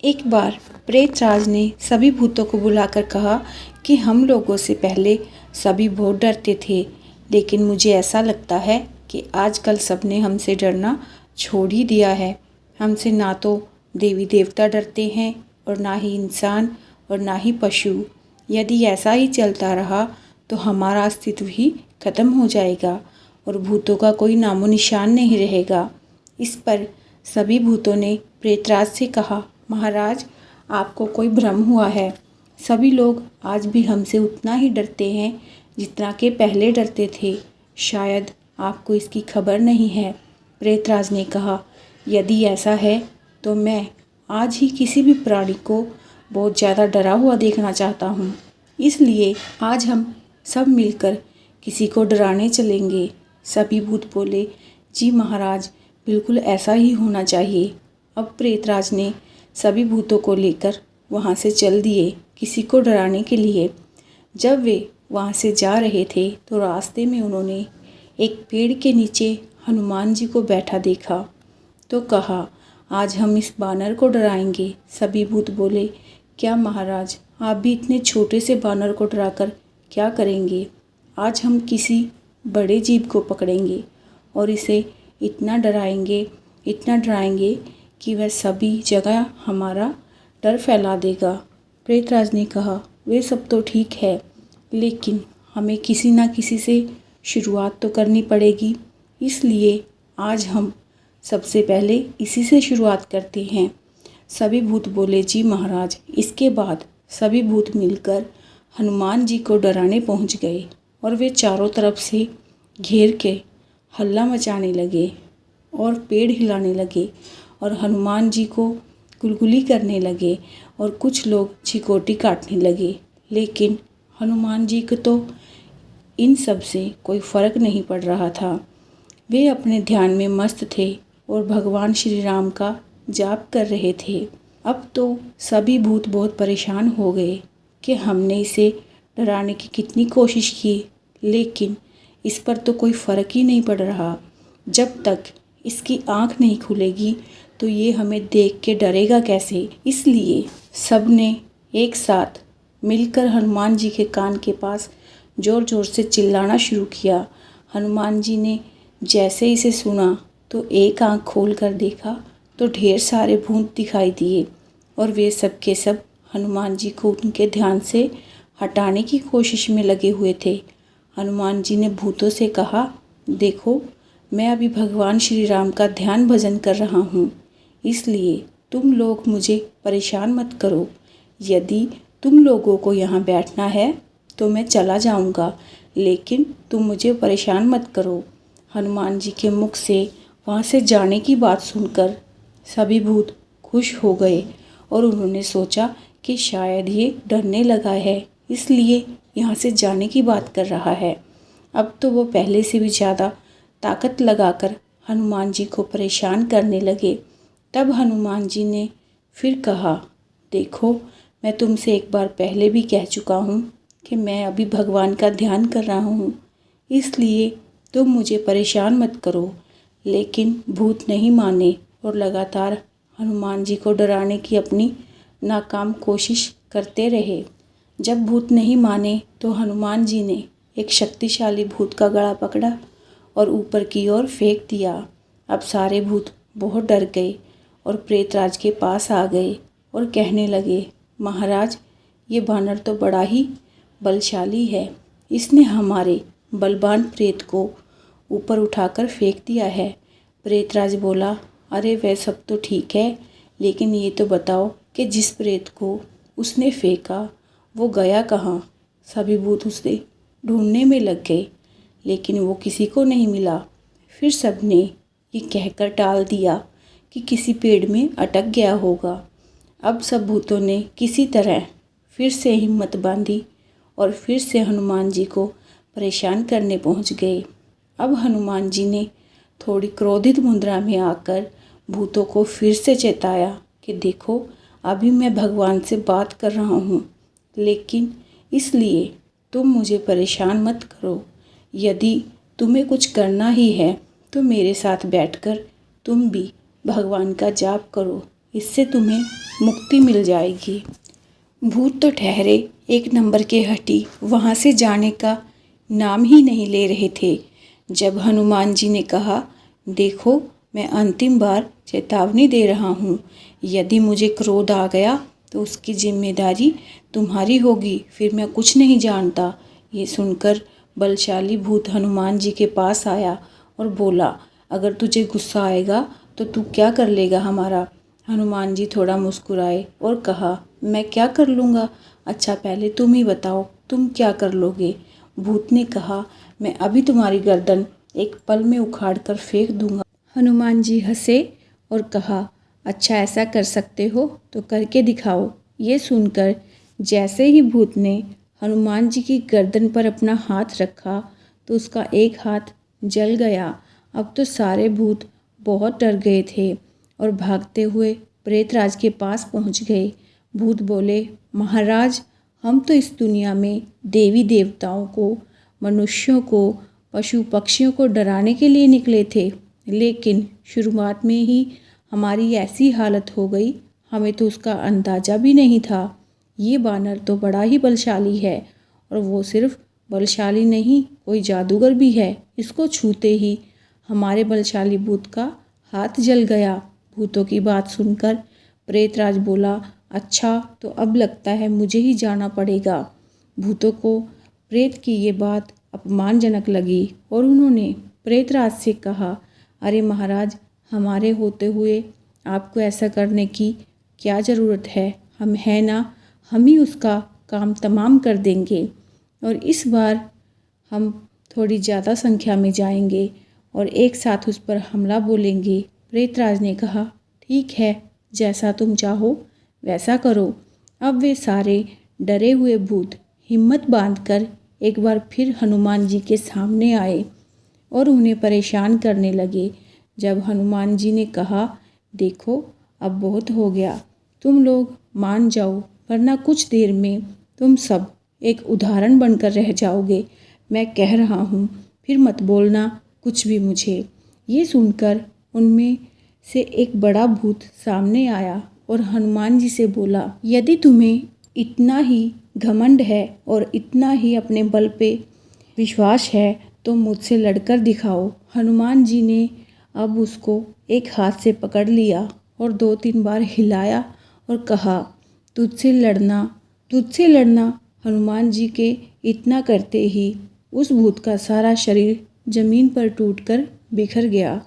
एक बार प्रेतराज ने सभी भूतों को बुलाकर कहा कि हम लोगों से पहले सभी बहुत डरते थे, लेकिन मुझे ऐसा लगता है कि आजकल सबने हमसे डरना छोड़ ही दिया है। हमसे ना तो देवी देवता डरते हैं और ना ही इंसान और ना ही पशु। यदि ऐसा ही चलता रहा तो हमारा अस्तित्व ही खत्म हो जाएगा और भूतों का कोई नामो निशान नहीं रहेगा। इस पर सभी भूतों ने प्रेतराज से कहा, महाराज, आपको कोई भ्रम हुआ है। सभी लोग आज भी हमसे उतना ही डरते हैं जितना कि पहले डरते थे। शायद आपको इसकी खबर नहीं है। प्रेतराज ने कहा, यदि ऐसा है तो मैं आज ही किसी भी प्राणी को बहुत ज़्यादा डरा हुआ देखना चाहता हूँ। इसलिए आज हम सब मिलकर किसी को डराने चलेंगे। सभी भूत बोले, जी महाराज, बिल्कुल ऐसा ही होना चाहिए। अब प्रेतराज ने सभी भूतों को लेकर वहाँ से चल दिए किसी को डराने के लिए। जब वे वहाँ से जा रहे थे तो रास्ते में उन्होंने एक पेड़ के नीचे हनुमान जी को बैठा देखा तो कहा, आज हम इस बानर को डराएंगे। सभी भूत बोले, क्या महाराज, आप भी इतने छोटे से बानर को डराकर क्या करेंगे? आज हम किसी बड़े जीव को पकड़ेंगे और इसे इतना डराएंगे कि वह सभी जगह हमारा डर फैला देगा। प्रेतराज ने कहा, वे सब तो ठीक है, लेकिन हमें किसी ना किसी से शुरुआत तो करनी पड़ेगी। इसलिए आज हम सबसे पहले इसी से शुरुआत करते हैं। सभी भूत बोले, जी महाराज। इसके बाद सभी भूत मिलकर हनुमान जी को डराने पहुंच गए और वे चारों तरफ से घेर के हल्ला मचाने लगे और पेड़ हिलाने लगे और हनुमान जी को गुलगुली करने लगे और कुछ लोग चिकोटी काटने लगे। लेकिन हनुमान जी को तो इन सब से कोई फ़र्क नहीं पड़ रहा था। वे अपने ध्यान में मस्त थे और भगवान श्री राम का जाप कर रहे थे। अब तो सभी भूत बहुत परेशान हो गए कि हमने इसे डराने की कितनी कोशिश की, लेकिन इस पर तो कोई फ़र्क ही नहीं पड़ रहा। जब तक इसकी आँख नहीं खुलेगी तो ये हमें देख के डरेगा कैसे? इसलिए सब ने एक साथ मिलकर हनुमान जी के कान के पास ज़ोर ज़ोर से चिल्लाना शुरू किया। हनुमान जी ने जैसे इसे सुना तो एक आँख खोल कर देखा तो ढेर सारे भूत दिखाई दिए और वे सब के सब हनुमान जी को उनके ध्यान से हटाने की कोशिश में लगे हुए थे। हनुमान जी ने भूतों से कहा, देखो, मैं अभी भगवान श्री राम का ध्यान भजन कर रहा हूँ, इसलिए तुम लोग मुझे परेशान मत करो। यदि तुम लोगों को यहाँ बैठना है तो मैं चला जाऊँगा, लेकिन तुम मुझे परेशान मत करो। हनुमान जी के मुख से वहाँ से जाने की बात सुनकर सभी भूत खुश हो गए और उन्होंने सोचा कि शायद ये डरने लगा है, इसलिए यहाँ से जाने की बात कर रहा है। अब तो वो पहले से भी ज़्यादा ताकत लगाकर हनुमान जी को परेशान करने लगे। तब हनुमान जी ने फिर कहा, देखो, मैं तुमसे एक बार पहले भी कह चुका हूँ कि मैं अभी भगवान का ध्यान कर रहा हूँ, इसलिए तुम मुझे परेशान मत करो। लेकिन भूत नहीं माने और लगातार हनुमान जी को डराने की अपनी नाकाम कोशिश करते रहे। जब भूत नहीं माने तो हनुमान जी ने एक शक्तिशाली भूत का गला पकड़ा और ऊपर की ओर फेंक दिया। अब सारे भूत बहुत डर गए और प्रेतराज के पास आ गए और कहने लगे, महाराज, ये बानर तो बड़ा ही बलशाली है। इसने हमारे बलवान प्रेत को ऊपर उठाकर फेंक दिया है। प्रेतराज बोला, अरे वह सब तो ठीक है, लेकिन ये तो बताओ कि जिस प्रेत को उसने फेंका वो गया कहाँ? सभी भूत उसे ढूंढने में लग गए, लेकिन वो किसी को नहीं मिला। फिर सब ने ये कहकर टाल दिया कि किसी पेड़ में अटक गया होगा। अब सब भूतों ने किसी तरह फिर से हिम्मत बांधी और फिर से हनुमान जी को परेशान करने पहुंच गए। अब हनुमान जी ने थोड़ी क्रोधित मुद्रा में आकर भूतों को फिर से चेताया कि देखो, अभी मैं भगवान से बात कर रहा हूँ, लेकिन इसलिए तुम मुझे परेशान मत करो। यदि तुम्हें कुछ करना ही है तो मेरे साथ बैठकर तुम भी भगवान का जाप करो, इससे तुम्हें मुक्ति मिल जाएगी। भूत तो ठहरे एक नंबर के हठी वहाँ से जाने का नाम ही नहीं ले रहे थे। जब हनुमान जी ने कहा, देखो मैं अंतिम बार चेतावनी दे रहा हूँ, यदि मुझे क्रोध आ गया तो उसकी जिम्मेदारी तुम्हारी होगी, फिर मैं कुछ नहीं जानता। ये सुनकर बलशाली भूत हनुमान जी के पास आया और बोला, अगर तुझे गुस्सा आएगा तो तू क्या कर लेगा हमारा। हनुमान जी थोड़ा मुस्कुराए और कहा, मैं क्या कर लूँगा। अच्छा पहले तुम ही बताओ, तुम क्या कर लोगे। भूत ने कहा, मैं अभी तुम्हारी गर्दन एक पल में उखाड़ कर फेंक दूंगा। हनुमान जी हंसे और कहा, अच्छा ऐसा कर सकते हो तो करके दिखाओ। ये सुनकर जैसे ही भूत ने हनुमान जी की गर्दन पर अपना हाथ रखा तो उसका एक हाथ जल गया। अब तो सारे भूत बहुत डर गए थे और भागते हुए प्रेतराज के पास पहुंच गए। भूत बोले, महाराज हम तो इस दुनिया में देवी देवताओं को, मनुष्यों को, पशु पक्षियों को डराने के लिए निकले थे, लेकिन शुरुआत में ही हमारी ऐसी हालत हो गई, हमें तो उसका अंदाज़ा भी नहीं था। ये बानर तो बड़ा ही बलशाली है और वो सिर्फ बलशाली नहीं, कोई जादूगर भी है। इसको छूते ही हमारे बलशाली भूत का हाथ जल गया। भूतों की बात सुनकर प्रेतराज बोला, अच्छा तो अब लगता है मुझे ही जाना पड़ेगा। भूतों को प्रेत की ये बात अपमानजनक लगी और उन्होंने प्रेतराज से कहा, अरे महाराज हमारे होते हुए आपको ऐसा करने की क्या ज़रूरत है, हम हैं ना, हम ही उसका काम तमाम कर देंगे और इस बार हम थोड़ी ज़्यादा संख्या में जाएंगे और एक साथ उस पर हमला बोलेंगे। प्रेतराज ने कहा, ठीक है, जैसा तुम चाहो वैसा करो। अब वे सारे डरे हुए भूत हिम्मत बांधकर एक बार फिर हनुमान जी के सामने आए और उन्हें परेशान करने लगे। जब हनुमान जी ने कहा, देखो अब बहुत हो गया, तुम लोग मान जाओ वरना कुछ देर में तुम सब एक उदाहरण बनकर रह जाओगे। मैं कह रहा हूँ, फिर मत बोलना कुछ भी मुझे। ये सुनकर उनमें से एक बड़ा भूत सामने आया और हनुमान जी से बोला, यदि तुम्हें इतना ही घमंड है और इतना ही अपने बल पे विश्वास है तो मुझसे लड़कर दिखाओ। हनुमान जी ने अब उसको एक हाथ से पकड़ लिया और 2-3 बार हिलाया और कहा, तुझसे लड़ना। हनुमान जी के इतना करते ही उस भूत का सारा शरीर जमीन पर टूटकर बिखर गया।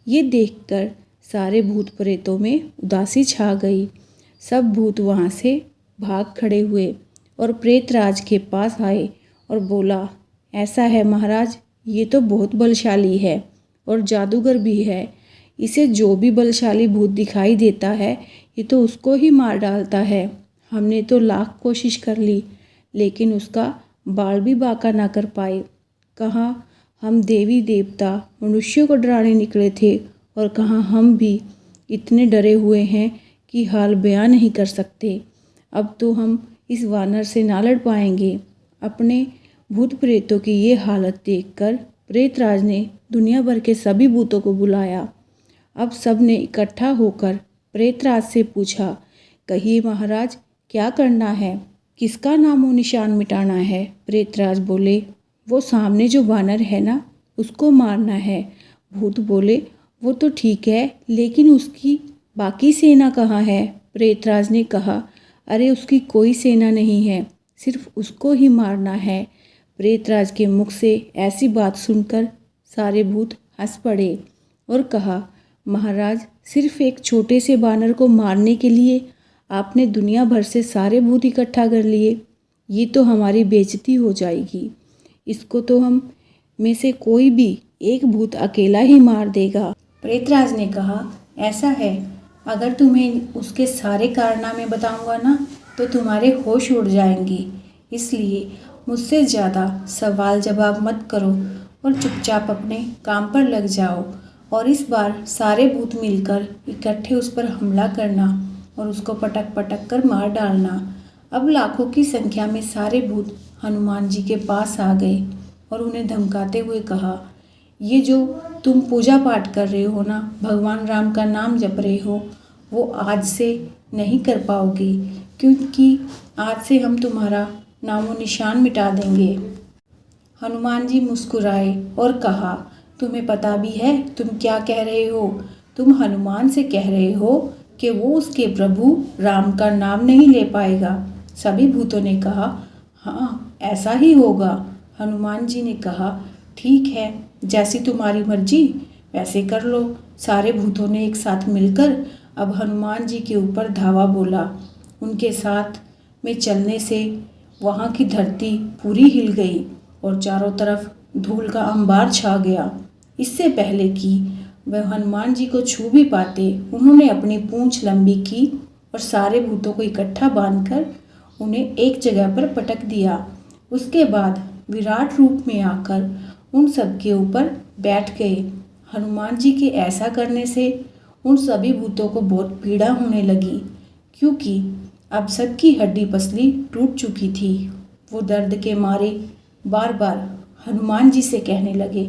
ये देखकर सारे भूत प्रेतों में उदासी छा गई। सब भूत वहाँ से भाग खड़े हुए और प्रेतराज के पास आए और बोला, ऐसा है महाराज, ये तो बहुत बलशाली है और जादूगर भी है। इसे जो भी बलशाली भूत दिखाई देता है ये तो उसको ही मार डालता है। हमने तो लाख कोशिश कर ली लेकिन उसका बाल भी बांका ना कर पाए। कहाँ हम देवी देवता मनुष्यों को डराने निकले थे और कहाँ हम भी इतने डरे हुए हैं कि हाल बयान नहीं कर सकते। अब तो हम इस वानर से ना लड़ पाएंगे। अपने भूत प्रेतों की ये हालत देखकर प्रेतराज ने दुनिया भर के सभी भूतों को बुलाया। अब सब ने इकट्ठा होकर प्रेतराज से पूछा, कहिए महाराज क्या करना है, किसका नामो निशान मिटाना है। प्रेतराज बोले, वो सामने जो वानर है ना उसको मारना है। भूत बोले, वो तो ठीक है लेकिन उसकी बाकी सेना कहाँ है। प्रेतराज ने कहा, अरे उसकी कोई सेना नहीं है, सिर्फ उसको ही मारना है। प्रेतराज के मुख से ऐसी बात सुनकर सारे भूत हंस पड़े और कहा, महाराज सिर्फ एक छोटे से बानर को मारने के लिए आपने दुनिया भर से सारे भूत इकट्ठा कर लिए। ये तो हमारी बेइज्जती हो जाएगी। इसको तो हम में से कोई भी एक भूत अकेला ही मार देगा। प्रेतराज ने कहा, ऐसा है, अगर तुम्हें उसके सारे कारनामे बताऊंगा ना तो तुम्हारे होश उड़ जाएंगे, इसलिए मुझसे ज़्यादा सवाल जवाब मत करो और चुपचाप अपने काम पर लग जाओ। और इस बार सारे भूत मिलकर इकट्ठे उस पर हमला करना और उसको पटक पटक कर मार डालना। अब लाखों की संख्या में सारे भूत हनुमान जी के पास आ गए और उन्हें धमकाते हुए कहा, ये जो तुम पूजा पाठ कर रहे हो ना, भगवान राम का नाम जप रहे हो वो आज से नहीं कर पाओगे, क्योंकि आज से हम तुम्हारा नामो निशान मिटा देंगे। हनुमान जी मुस्कुराए और कहा, तुम्हें पता भी है तुम क्या कह रहे हो? तुम हनुमान से कह रहे हो कि वो उसके प्रभु राम का नाम नहीं ले पाएगा। सभी भूतों ने कहा, हाँ ऐसा ही होगा। हनुमान जी ने कहा, ठीक है, जैसी तुम्हारी मर्जी वैसे कर लो। सारे भूतों ने एक साथ मिलकर अब हनुमान जी के ऊपर धावा बोला। उनके साथ में चलने से वहाँ की धरती पूरी हिल गई और चारों तरफ धूल का अंबार छा गया। इससे पहले कि वह हनुमान जी को छू भी पाते, उन्होंने अपनी पूंछ लंबी की और सारे भूतों को इकट्ठा बांधकर उन्हें एक जगह पर पटक दिया। उसके बाद विराट रूप में आकर उन सब के ऊपर बैठ गए। हनुमान जी के ऐसा करने से उन सभी भूतों को बहुत पीड़ा होने लगी, क्योंकि अब सबकी हड्डी पसली टूट चुकी थी। वो दर्द के मारे बार बार हनुमान जी से कहने लगे,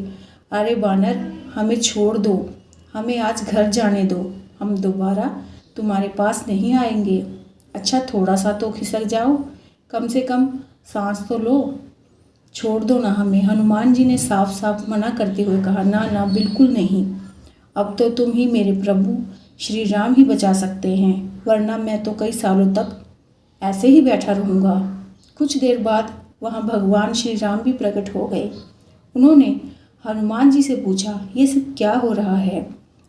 अरे बानर, हमें छोड़ दो, हमें आज घर जाने दो, हम दोबारा तुम्हारे पास नहीं आएंगे। अच्छा थोड़ा सा तो खिसक जाओ, कम से कम सांस तो लो, छोड़ दो ना हमें। हनुमान जी ने साफ साफ मना करते हुए कहा, ना ना बिल्कुल नहीं, अब तो तुम ही मेरे प्रभु श्री राम ही बचा सकते हैं, वरना मैं तो कई सालों तक ऐसे ही बैठा रहूँगा। कुछ देर बाद वहाँ भगवान श्री राम भी प्रकट हो गए। उन्होंने हनुमान जी से पूछा, ये सब क्या हो रहा है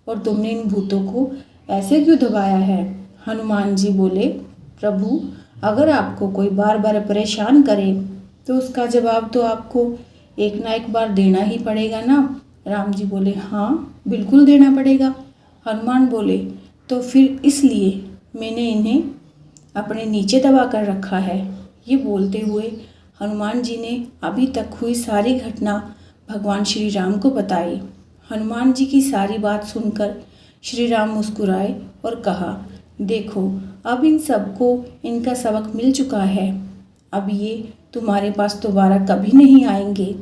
और तुमने इन भूतों को ऐसे क्यों दबाया है? हनुमान जी बोले, प्रभु अगर आपको कोई बार बार परेशान करे तो उसका जवाब तो आपको एक ना एक बार देना ही पड़ेगा ना। राम जी बोले, हाँ बिल्कुल देना पड़ेगा। हनुमान बोले, तो फिर इसलिए मैंने इन्हें अपने नीचे दबा कर रखा है। ये बोलते हुए हनुमान जी ने अभी तक हुई सारी घटना भगवान श्री राम को बताई। हनुमान जी की सारी बात सुनकर श्री राम मुस्कुराए और कहा, देखो अब इन सबको इनका सबक मिल चुका है, अब ये तुम्हारे पास दोबारा कभी नहीं आएंगे,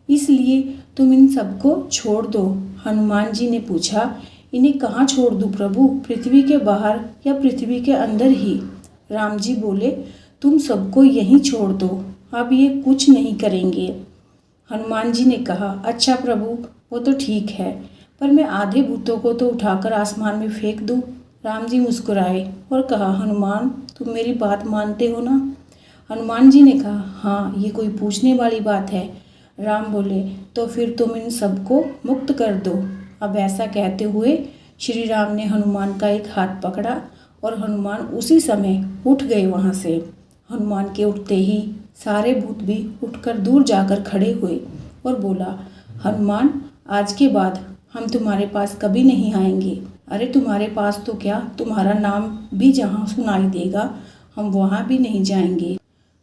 इसलिए तुम इन सबको छोड़ दो। हनुमान जी ने पूछा, इन्हें कहाँ छोड़ दूँ प्रभु, पृथ्वी के बाहर या पृथ्वी के अंदर ही? राम जी बोले, तुम सबको यहीं छोड़ दो, अब ये कुछ नहीं करेंगे। हनुमान जी ने कहा, अच्छा प्रभु वो तो ठीक है, पर मैं आधे भूतों को तो उठाकर आसमान में फेंक दूँ। राम जी मुस्कुराए और कहा, हनुमान तुम मेरी बात मानते हो ना? हनुमान जी ने कहा, हाँ ये कोई पूछने वाली बात है। राम बोले, तो फिर तुम इन सबको मुक्त कर दो। अब ऐसा कहते हुए श्री राम ने हनुमान का एक हाथ पकड़ा और हनुमान उसी समय उठ गए वहाँ से। हनुमान के उठते ही सारे भूत भी उठकर दूर जाकर खड़े हुए और बोला, हनुमान आज के बाद हम तुम्हारे पास कभी नहीं आएंगे। अरे तुम्हारे पास तो क्या, तुम्हारा नाम भी जहाँ सुनाई देगा हम वहाँ भी नहीं जाएंगे।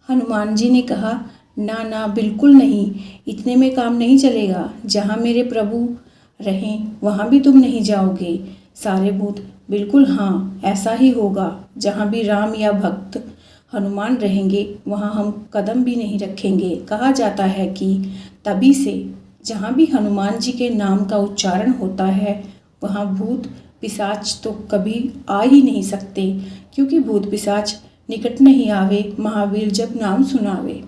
हनुमान जी ने कहा, ना ना बिल्कुल नहीं, इतने में काम नहीं चलेगा, जहाँ मेरे प्रभु रहें वहाँ भी तुम नहीं जाओगे। सारे भूत, बिल्कुल हाँ ऐसा ही होगा, जहाँ भी राम या भक्त हनुमान रहेंगे वहाँ हम कदम भी नहीं रखेंगे। कहा जाता है कि तभी से जहाँ भी हनुमान जी के नाम का उच्चारण होता है वहाँ भूत पिशाच तो कभी आ ही नहीं सकते, क्योंकि भूत पिशाच निकट नहीं आवे, महावीर जब नाम सुनावे।